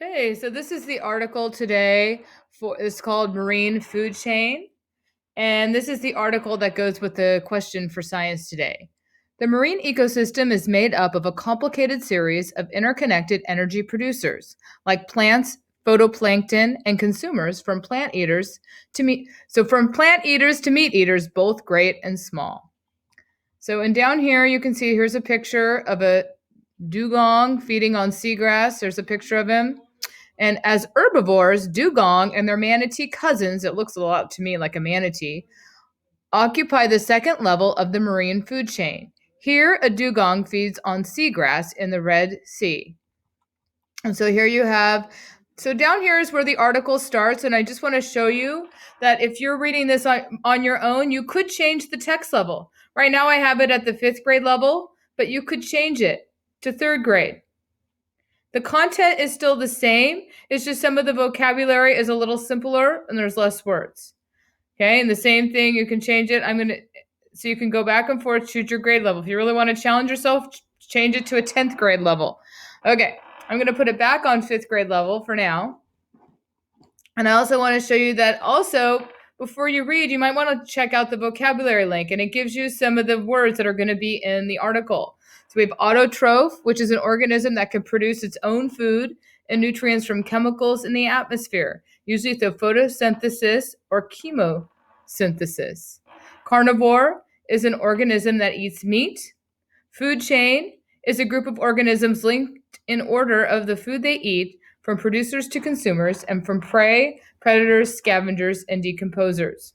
Okay, so this is the article today it's called Marine Food Chain. And this is the article that goes with the question for science today. The marine ecosystem is made up of a complicated series of interconnected energy producers, like plants, phytoplankton, and consumers from plant eaters to meat. So from plant eaters to meat eaters, both great and small. So and down here you can see here's a picture of a dugong feeding on seagrass. There's a picture of him. And as herbivores, dugong and their manatee cousins, it looks a lot to me like a manatee, occupy the second level of the marine food chain. Here, a dugong feeds on seagrass in the Red Sea. And so here you have, so down here is where the article starts. And I just want to show you that if you're reading this on your own, you could change the text level. Right now, I have it at the 5th grade level, but you could change it to 3rd grade. The content is still the same. It's just some of the vocabulary is a little simpler and there's less words. Okay, and the same thing, you can change it. So you can go back and forth, choose your grade level. If you really want to challenge yourself, change it to a 10th grade level. Okay, I'm going to put it back on 5th grade level for now. And I also want to show you that also, before you read, you might want to check out the vocabulary link, and it gives you some of the words that are going to be in the article. So we have autotroph, which is an organism that can produce its own food and nutrients from chemicals in the atmosphere, usually through photosynthesis or chemosynthesis. Carnivore is an organism that eats meat. Food chain is a group of organisms linked in order of the food they eat, from producers to consumers, and from prey, predators, scavengers, and decomposers.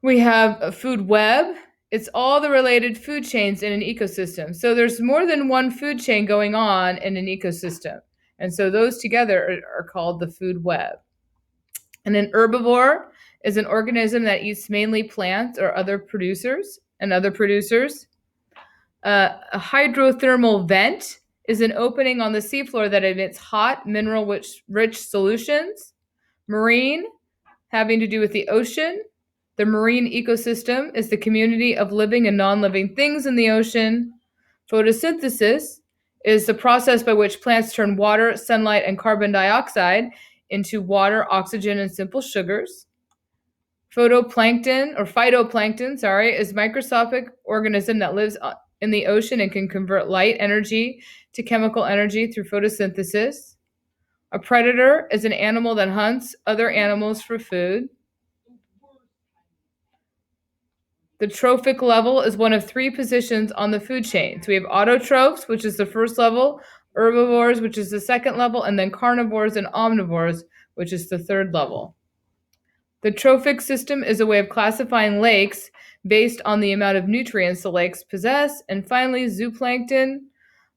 We have a food web. It's all the related food chains in an ecosystem. So there's more than one food chain going on in an ecosystem. And so those together are called the food web. And an herbivore is an organism that eats mainly plants or other producers. A hydrothermal vent is an opening on the seafloor that emits hot, mineral-rich solutions. Marine, having to do with the ocean. The marine ecosystem is the community of living and non-living things in the ocean. Photosynthesis is the process by which plants turn water, sunlight, and carbon dioxide into water, oxygen, and simple sugars. Phytoplankton, is a microscopic organism that lives in the ocean and can convert light energy to chemical energy through photosynthesis. A predator is an animal that hunts other animals for food. The trophic level is one of 3 positions on the food chain. So we have autotrophs, which is the first level, herbivores, which is the second level, and then carnivores and omnivores, which is the third level. The trophic system is a way of classifying lakes based on the amount of nutrients the lakes possess. And finally, zooplankton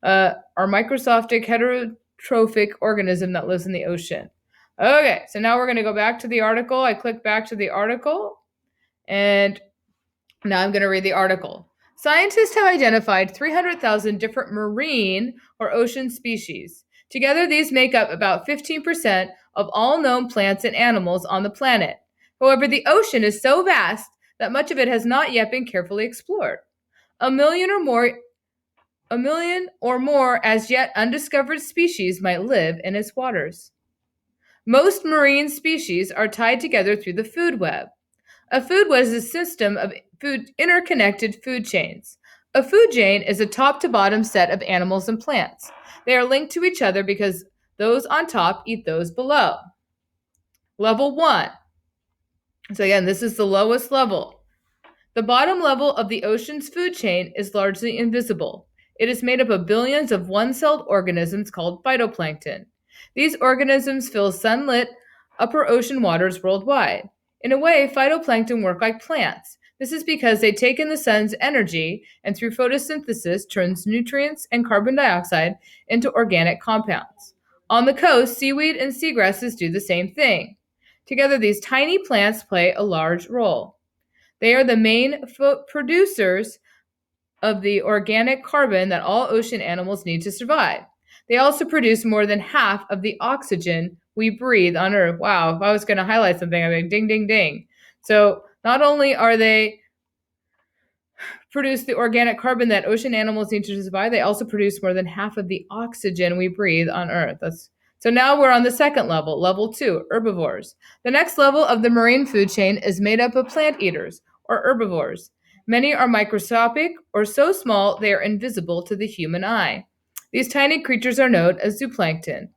are microscopic heterotrophic organism that lives in the ocean. Okay, so now we're going to go back to the article. I click back to the article, and now I'm going to read the article. Scientists have identified 300,000 different marine or ocean species. Together, these make up about 15% of all known plants and animals on the planet. However, the ocean is so vast that much of it has not yet been carefully explored. A million or more as yet undiscovered species might live in its waters. Most marine species are tied together through the food web. A food web is a system of interconnected food chains. A food chain is a top to bottom set of animals and plants. They are linked to each other because those on top eat those below. Level 1. So again, this is the lowest level. The bottom level of the ocean's food chain is largely invisible. It is made up of billions of one-celled organisms called phytoplankton. These organisms fill sunlit upper ocean waters worldwide. In a way, phytoplankton work like plants. This is because they take in the sun's energy and through photosynthesis turns nutrients and carbon dioxide into organic compounds. On the coast, seaweed and seagrasses do the same thing. Together, these tiny plants play a large role. They are the main producers of the organic carbon that all ocean animals need to survive. They also produce more than half of the oxygen we breathe on Earth. Wow, if I was going to highlight something, I'd be like, ding, ding, ding. So not only are they produce the organic carbon that ocean animals need to survive. They also produce more than half of the oxygen we breathe on Earth. So now we're on the second level, level 2, herbivores. The next level of the marine food chain is made up of plant eaters, or herbivores. Many are microscopic or so small they are invisible to the human eye. These tiny creatures are known as zooplankton.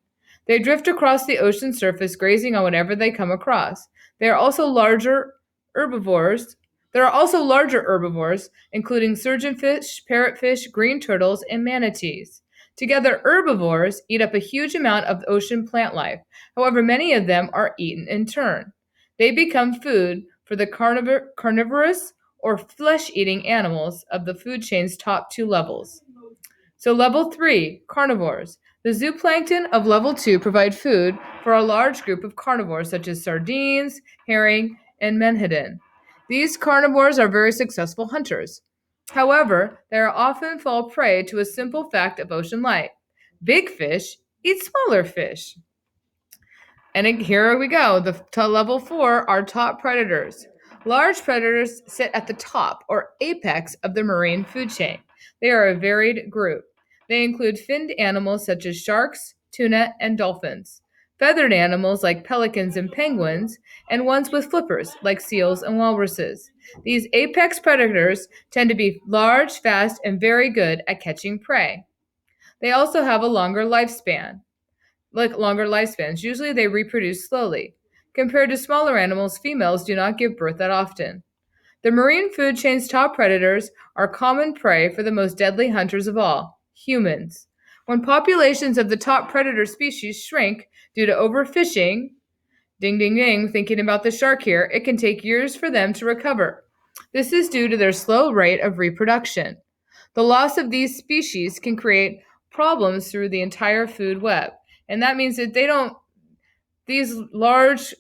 They drift across the ocean surface, grazing on whatever they come across. They are also larger herbivores. There are also larger herbivores, including surgeonfish, parrotfish, green turtles, and manatees. Together, herbivores eat up a huge amount of ocean plant life. However, many of them are eaten in turn. They become food for the carnivorous or flesh eating animals of the food chain's top two levels. So, level 3, carnivores. The zooplankton of level 2 provide food for a large group of carnivores such as sardines, herring, and menhaden. These carnivores are very successful hunters. However, they are often fall prey to a simple fact of ocean life. Big fish eat smaller fish. And here we go. To level 4 are top predators. Large predators sit at the top or apex of the marine food chain. They are a varied group. They include finned animals such as sharks, tuna, and dolphins, feathered animals like pelicans and penguins, and ones with flippers like seals and walruses. These apex predators tend to be large, fast, and very good at catching prey. They also have a longer lifespans. Usually they reproduce slowly. Compared to smaller animals, females do not give birth that often. The marine food chain's top predators are common prey for the most deadly hunters of all, humans. When populations of the top predator species shrink due to overfishing, ding ding ding, thinking about the shark here, it can take years for them to recover. This is due to their slow rate of reproduction. The loss of these species can create problems through the entire food web. And that means that these large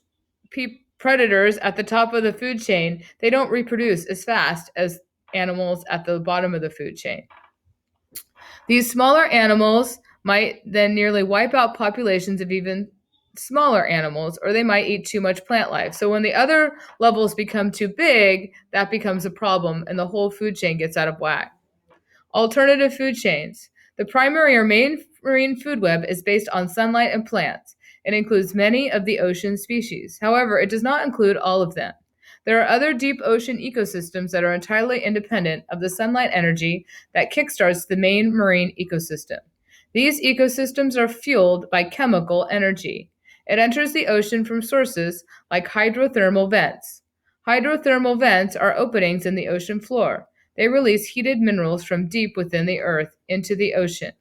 predators at the top of the food chain, they don't reproduce as fast as animals at the bottom of the food chain. These smaller animals might then nearly wipe out populations of even smaller animals, or they might eat too much plant life. So when the other levels become too big, that becomes a problem and the whole food chain gets out of whack. Alternative food chains. The primary or main marine food web is based on sunlight and plants. It includes many of the ocean species. However, it does not include all of them. There are other deep ocean ecosystems that are entirely independent of the sunlight energy that kickstarts the main marine ecosystem. These ecosystems are fueled by chemical energy. It enters the ocean from sources like hydrothermal vents. Hydrothermal vents are openings in the ocean floor. They release heated minerals from deep within the earth into the ocean.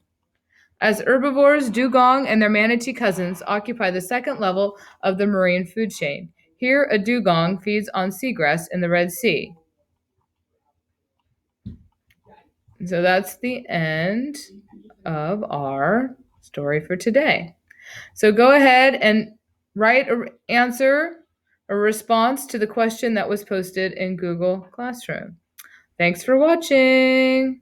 As herbivores, dugong and their manatee cousins occupy the second level of the marine food chain. Here, a dugong feeds on seagrass in the Red Sea. So that's the end of our story for today. So go ahead and write an answer, a response to the question that was posted in Google Classroom. Thanks for watching.